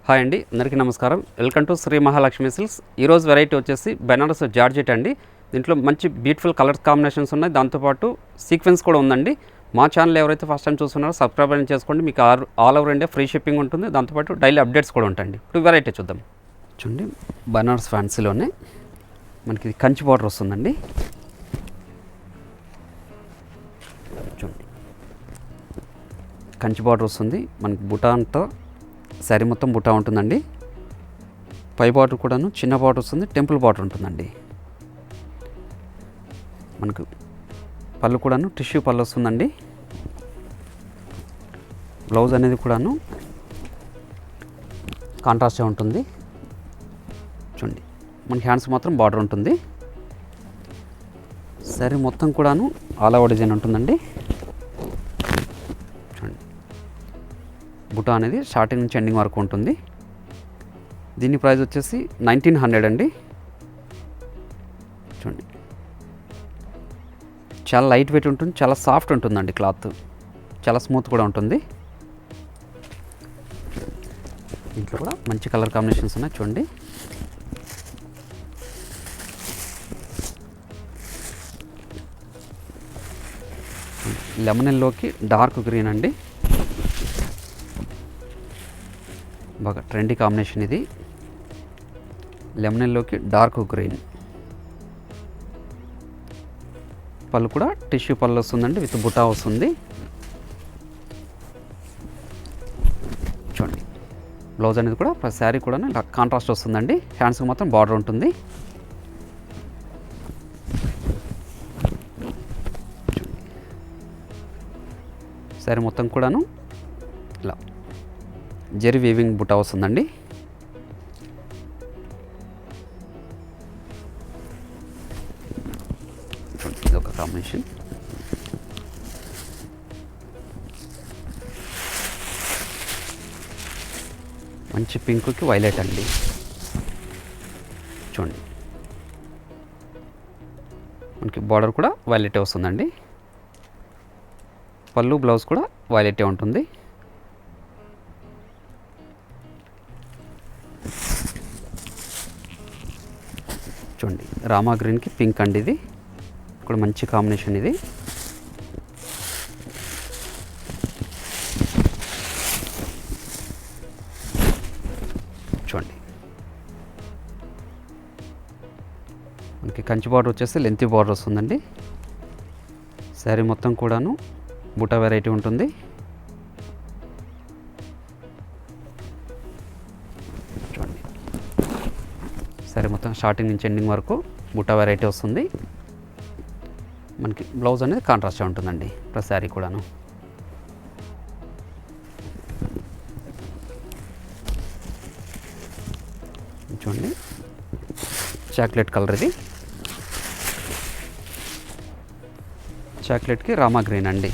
Hi అండి, అందరికీ నమస్కారం. Welcome to Shri Mahalakshmi silks. ఈరోజు వెరైటీ వచ్చేసి బెనారస్ జార్జెట్ అండి. దీంట్లో మంచి బ్యూటిఫుల్ కలర్స్ కాంబినేషన్స్ ఉన్నాయి, దాంతోపాటు సీక్వెన్స్ కూడా ఉందండి. మా ఛానల్ ఎవరైతే ఫస్ట్ టైం చూస్తున్నారో సబ్స్క్రైబ్ అని చేసుకోండి. మీకు all over India free shipping ఉంటుంది, దాంతోపాటు డైలీ అప్డేట్స్ కూడా ఉంటాయండి. ఇప్పుడు వెరైటీ చూద్దాం. చూడండి, బెనారస్ ఫ్యాన్సీలోనే మనకి ఇది కంచి బార్డర్ వస్తుందండి. చూడండి, కంచి బార్డర్ వస్తుంది. మనకి బుటా అంతా శారీ మొత్తం బుటా ఉంటుందండి. పై బార్డర్ కూడాను చిన్న బార్డర్ వస్తుంది, టెంపుల్ బార్డర్ ఉంటుందండి. మనకు పళ్ళు కూడాను టిష్యూ పళ్ళు వస్తుందండి. బ్లౌజ్ అనేది కూడాను కాంట్రాస్ట్గా ఉంటుంది. చూడండి, మనకి హ్యాండ్స్ మాత్రం బార్డర్ ఉంటుంది. శారీ మొత్తం కూడాను ఆల్ ఓవర్ డిజైన్ ఉంటుందండి. బుటా అనేది స్టార్టింగ్ నుంచి ఎండింగ్ వరకు ఉంటుంది. దీని ప్రైస్ వచ్చేసి 1900 అండి. చూడండి, చాలా లైట్ వెయిట్ ఉంటుంది, చాలా సాఫ్ట్ ఉంటుందండి. క్లాత్ చాలా స్మూత్ కూడా ఉంటుంది. దీంట్లో కూడా మంచి కలర్ కాంబినేషన్స్ ఉన్నాయి. చూడండి, లెమన్ ఎల్లోకి డార్క్ గ్రీన్ అండి. బాగా ట్రెండీ కాంబినేషన్ ఇది. లెమన్ ఎల్లోకి డార్క్ గ్రీన్. పళ్ళు కూడా టిష్యూ పళ్ళు వస్తుందండి, విత్ బుటా వస్తుంది. చూడండి, బ్లౌజ్ అనేది కూడా శారీ కూడా ఇలా కాంట్రాస్ట్ వస్తుందండి. హ్యాండ్స్కి మాత్రం బార్డర్ ఉంటుంది. శారీ మొత్తం కూడాను ఇలా జెరీ వీవింగ్ బుట్ట వస్తుందండి. ఇది ఒక కాంబినేషన్. మంచి పింక్కి వైలెట్ అండి. చూడండి, మనకి బార్డర్ కూడా వైలెటే వస్తుందండి. పళ్ళు బ్లౌజ్ కూడా వైలెటే ఉంటుంది. చూడండి, రామా గ్రీన్కి పింక్ అండి. ఇది కూడా మంచి కాంబినేషన్. ఇది చూడండి, మనకి కంచి బార్డర్ వచ్చేసి లెంతీ బార్డర్ వస్తుందండి. శారీ మొత్తం కూడాను బుటా వెరైటీ ఉంటుంది. చూడండి, శారీ మొత్తం స్టార్టింగ్ నుంచి ఎండింగ్ వరకు బుటా వెరైటీ వస్తుంది. మనకి బ్లౌజ్ అనేది కాంట్రాస్ట్గా ఉంటుందండి ప్రతి శారీ కూడాను. చూడండి, చాక్లెట్ కలర్. ఇది చాక్లెట్కి రామా గ్రీన్ అండి.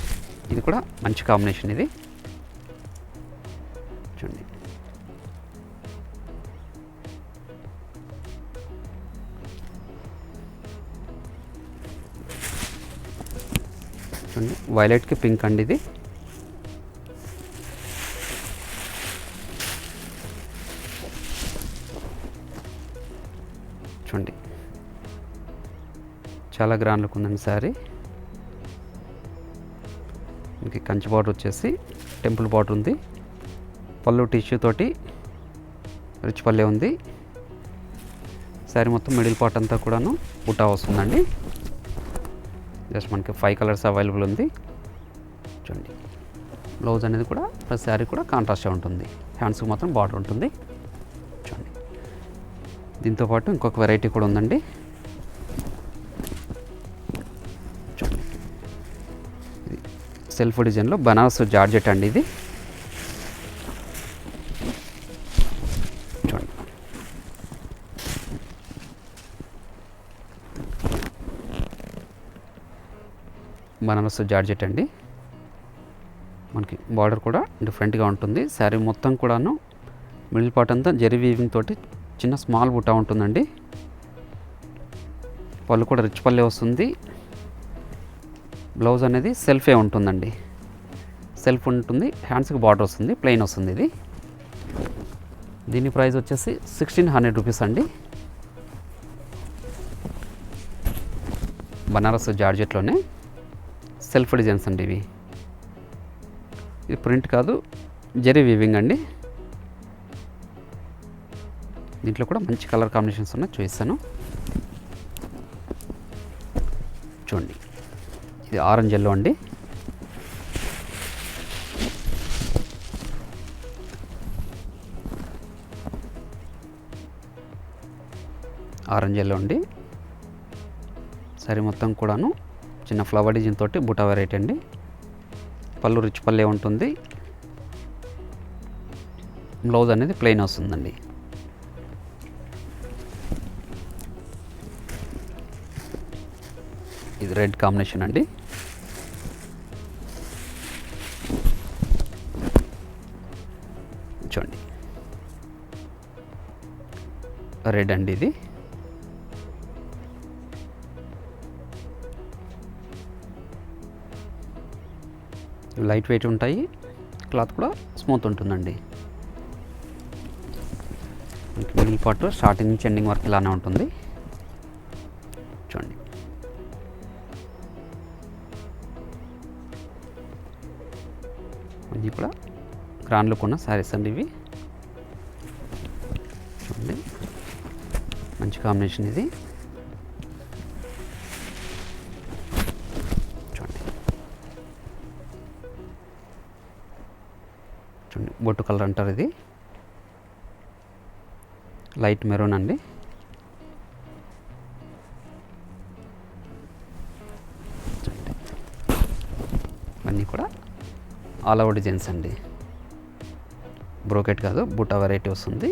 ఇది కూడా మంచి కాంబినేషన్. ఇది చూడండి, చూడండి, వైలెట్కి పింక్ అండి. ఇది చూడండి, చాలా గ్రాండ్ లుక్ ఉందండి శారీ. ఇంక కంచి బార్డర్ వచ్చేసి టెంపుల్ బార్డర్ ఉంది. పళ్ళు టిష్యూ తోటి రిచ్ పల్లె ఉంది. శారీ మొత్తం మిడిల్ పార్ట్ అంతా కూడాను బుటా వస్తుందండి. జస్ట్ మనకి 5 కలర్స్ అవైలబుల్ ఉంది. చూడండి, బ్లౌజ్ అనేది కూడా ప్రతి శారీ కూడా కాంట్రాస్ట్గా ఉంటుంది. హ్యాండ్స్కి మాత్రం బార్డర్ ఉంటుంది. చూడండి, దీంతోపాటు ఇంకొక వెరైటీ కూడా ఉందండి. చూడండి, ఇది సెల్ఫ్ డిజైన్లో బనారస్ జార్జెట్ అండి. ఇది చూడండి, బనారస్ జార్జెట్ అండి. మనకి బార్డర్ కూడా డిఫరెంట్గా ఉంటుంది. శారీ మొత్తం కూడాను మిడిల్ పార్ట్ అంతా జెరీ వీవింగ్ తోటి చిన్న స్మాల్ బుట్ట ఉంటుందండి. పళ్ళు కూడా రిచ్ పల్లె వస్తుంది. బ్లౌజ్ అనేది సెల్ఫే ఉంటుందండి. సెల్ఫ్ ఉంటుంది, హ్యాండ్స్కి బార్డర్ వస్తుంది, ప్లెయిన్ వస్తుంది. ఇది దీని ప్రైస్ వచ్చేసి 1600 రూపీస్ అండి. బనారస్ జార్జెట్లోనే సెల్ఫ్ డిజైన్స్ అండి ఇవి. ఇది ప్రింట్ కాదు, జరీ వీవింగ్ అండి. దీంట్లో కూడా మంచి కలర్ కాంబినేషన్స్ ఉన్నాయి, చూపిస్తాను చూడండి. ఇది ఆరెంజ్ ఎల్లో అండి. ఆరెంజ్ ఎల్లో అండి. సారీ మొత్తం కూడాను చిన్న ఫ్లవర్ డిజైన్ తోటి బుటా వెరైటీ అండి. పళ్ళు రిచ్ పల్లె ఉంటుంది. బ్లౌజ్ అనేది ప్లెయిన్ వస్తుందండి. ఇది రెడ్ కాంబినేషన్ అండి. చూడండి రెడ్ అండి. ఇది లైట్ వెయిట్ ఉంటాయి, క్లాత్ కూడా స్మూత్ ఉంటుందండి. మిడిల్ పార్ట్ స్టార్టింగ్ నుంచి ఎండింగ్ వరకు ఇలానే ఉంటుంది. చూడండి ఇది కూడా గ్రాండ్ లుక్ ఉన్న శారీస్ అండి ఇవి. చూడండి మంచి కాంబినేషన్ ఇది. చూడండి బొట్టు కలర్ అంటారు, ఇది లైట్ మెరూన్ అండి. అన్నీ కూడా ఆల్ ఓవర్ డిజైన్స్ అండి. బ్రోకెట్ కాదు, బుటా వెరైటీ వస్తుంది.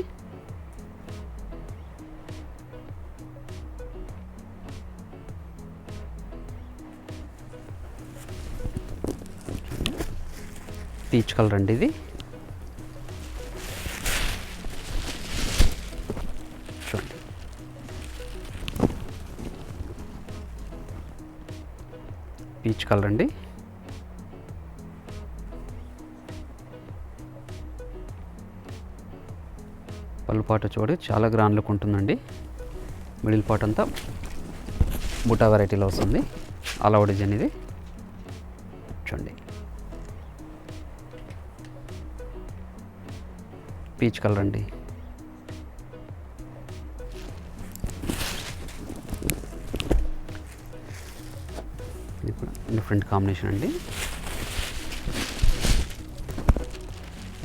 పీచ్ కలర్ అండి ఇది. చూడండి పీచ్ కలర్ అండి. పళ్ళు పాట చూడండి చాలా గ్రాండ్ లుక్ ఉంటుందండి. మిడిల్ పార్ట్ అంతా బుటా వెరైటీలో వస్తుంది. ఆల్ ఓవర్ డిజైన్ ఇది. చూడండి పీచ్ కలర్ అండి. ఇది కూడా డిఫరెంట్ కాంబినేషన్ అండి.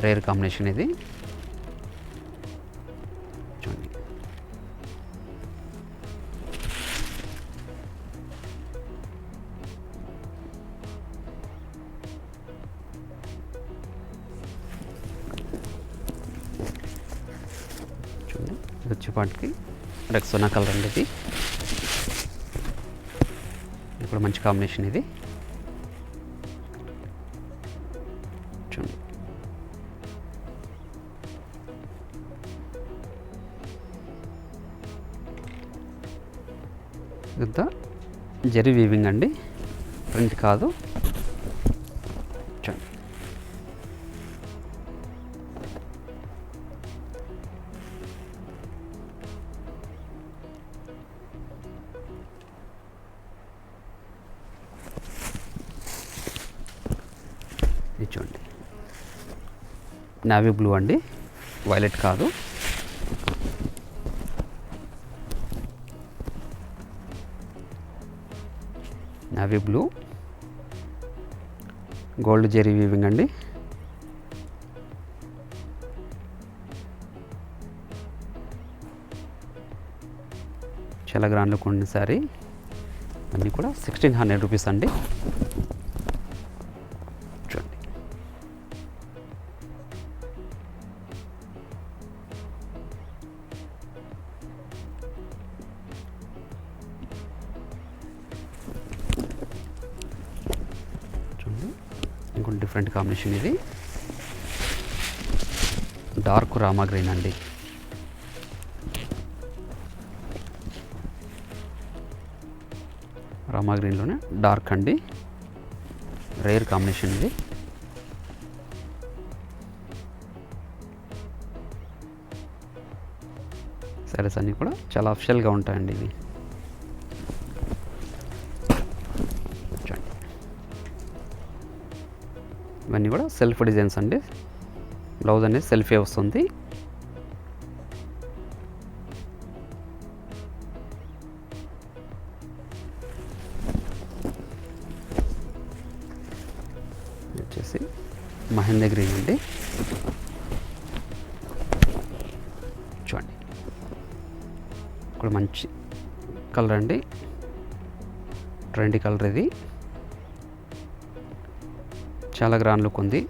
రేర్ కాంబినేషన్ ఇది. చూడండి చూడండి ఇది వచ్చేపాటికి రెక్సోనా కలర్ అండి. ఇది ఇప్పుడు మంచి కాంబినేషన్ ఇది. చూడండి ఇదంతా జరీ వీవింగ్ అండి, ప్రింట్ కాదు. చూడండి ఇది చూడండి నావీ బ్లూ అండి, వైలెట్ కాదు. Navy blue, gold zari weaving అండి. చాలా గ్రాండ్ లుక్ ఉంది సారీ. అన్నీ కూడా 1600 రూపీస్ అండి. చూడండి ఇంకొక డిఫరెంట్ కాంబినేషన్ ఇది. డార్క్ రామా గ్రీన్ అండి. రామా గ్రీన్లోనే డార్క్ అండి, రేర్ కాంబినేషన్ ఇది. శారీస్ అన్నీ కూడా చాలా అఫిషియల్గా ఉంటాయండి ఇవి. చూడండి, ఇవన్నీ కూడా సెల్ఫ్ డిజైన్స్ అండి. బ్లౌజ్ అనేది సెల్ఫే వస్తుంది. వచ్చేసి మహేంద్ర గ్రీన్ అండి. చూడండి, ఇక్కడ మంచి కలర్ అండి, ట్రెండీ కలర్ ఇది. చాలా గ్రాండ్ లుక్ ఉంది.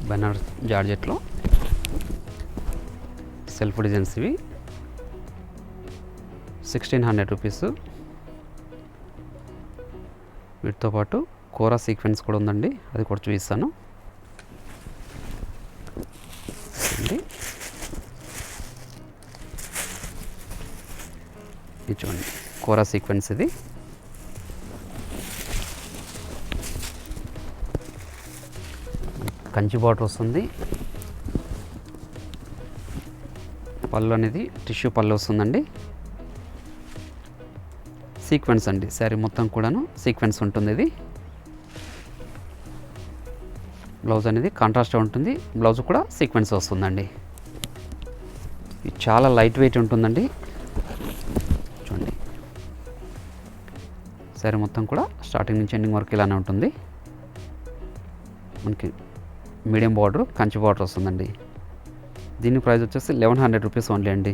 బనారస్ జార్జెట్లో సెల్ఫ్ డిజైన్స్ ఇవి. 1600 రూపీస్. వీటితో పాటు కోరా సీక్వెన్స్ కూడా ఉందండి, అది కూడా చూపిస్తాను. ఇది చూడండి, కోరా సీక్వెన్స్ ఇది. కంచి బార్డర్ వస్తుంది. పళ్ళు అనేది టిష్యూ పళ్ళు వస్తుందండి. సీక్వెన్స్ అండి, శారీ మొత్తం కూడాను సీక్వెన్స్ ఉంటుంది. ఇది బ్లౌజ్ అనేది కాంట్రాస్ట్ ఉంటుంది. బ్లౌజ్ కూడా సీక్వెన్స్ వస్తుందండి. ఇది చాలా లైట్ వెయిట్ ఉంటుందండి. చూడండి, శారీ మొత్తం కూడా స్టార్టింగ్ నుంచి ఎండింగ్ వరకు ఇలానే ఉంటుంది. మనకి మీడియం బార్డర్, కంచి బార్డర్ వస్తుందండి. దీని ప్రైస్ వచ్చేసి 1100 రూపీస్ ఓన్లీ అండి.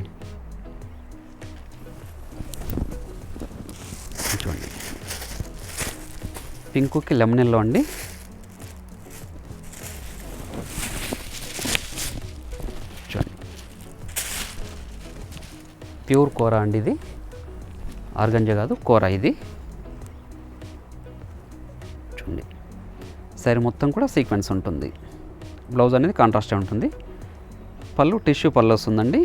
చూడండి, పింక్కి లెమన్ ఎల్లో అండి. చూడండి, ప్యూర్ కోరా అండి ఇది. ఆర్గంజా కాదు, కోరా ఇది. చూడండి, శారీ మొత్తం కూడా సీక్వెన్స్ ఉంటుంది. బ్లౌజ్ అనేది కాంట్రాస్ట్ ఉంటుంది. పళ్ళు టిష్యూ పళ్ళు వస్తుందండి.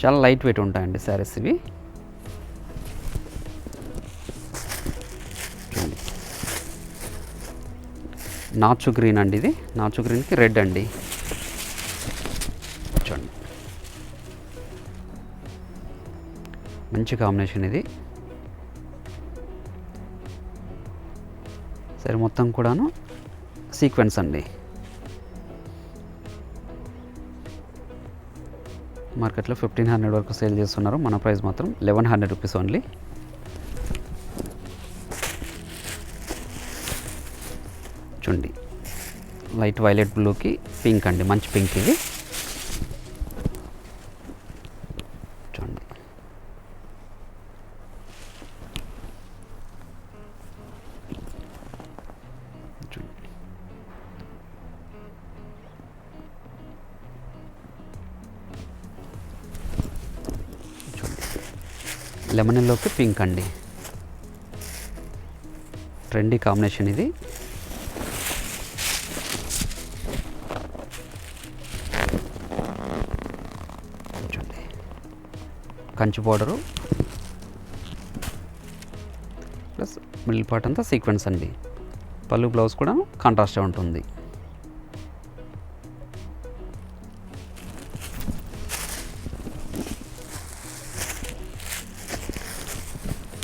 చాలా లైట్ వెయిట్ ఉంటాయండి శారీస్ ఇవి. చూడండి, నాచు గ్రీన్ అండి ఇది. నాచు గ్రీన్కి రెడ్ అండి. చూడండి, మంచి కాంబినేషన్ ఇది. సరే, మొత్తం కూడాను సీక్వెన్స్ అండి. మార్కెట్లో 1500 వరకు సేల్ చేస్తున్నారు. మన ప్రైస్ మాత్రం 1100 రూపీస్ ఓన్లీ. చూడండి, లైట్ వైలెట్ బ్లూకి పింక్ అండి, మంచి పింక్ ఇది. చూడండి, లెమన్ ఎల్లోకి పింక్ అండి, ట్రెండీ కాంబినేషన్ ఇది. చూడండి, Kanchi border plus middle part అంతా సీక్వెన్స్ అండి. పళ్ళు బ్లౌజ్ కూడా కాంట్రాస్ట్గా ఉంటుంది.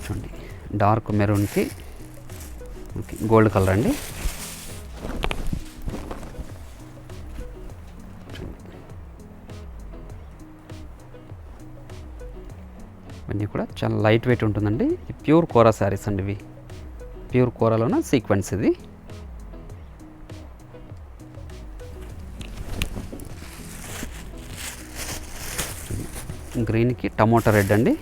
చూడండి, డార్క్ మెరూన్కి గోల్డ్ కలర్ అండి. ఇవన్నీ కూడా చాలా లైట్ వెయిట్ ఉంటుందండి. ప్యూర్ కోరా శారీస్ అండి ఇవి. ప్యూర్ కోరాలోన సీక్వెన్స్ ఇది. గ్రీన్కి టమోటా రెడ్ అండి.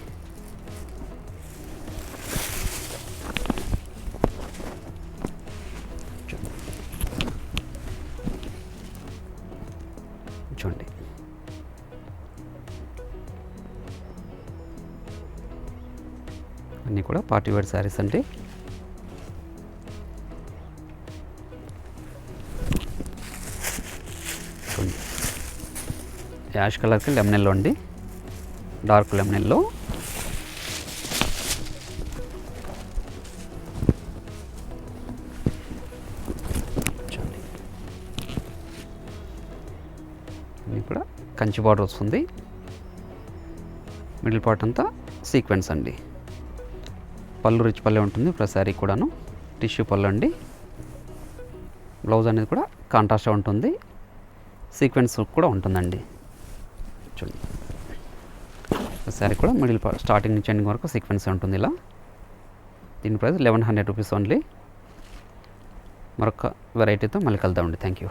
చూడండి, అన్నీ కూడా పార్టీ వేర్ శారీస్ అండి. చూడండి, యాష్ కలర్కి లెమన్ ఎల్లో అండి, dark lemon yellow. Kanchi border వస్తుంది. మిడిల్ పార్ట్ అంతా సీక్వెన్స్ అండి. పళ్ళు రిచ్ పల్లె ఉంటుంది ప్రతి కూడాను. టిష్యూ పళ్ళు అండి. బ్లౌజ్ అనేది కూడా కాంట్రాస్ట్గా ఉంటుంది. సీక్వెన్స్ కూడా ఉంటుందండి. చూడండి ప్రతి కూడా మిడిల్ పార్ట్ స్టార్టింగ్ నుంచి ఎండింగ్ వరకు సీక్వెన్స్ ఉంటుంది ఇలా. దీని ప్రైస్ 1100 రూపీస్ ఓన్లీ. మరొక వెరైటీతో మళ్ళీ కలుద్దామండి. Thank you.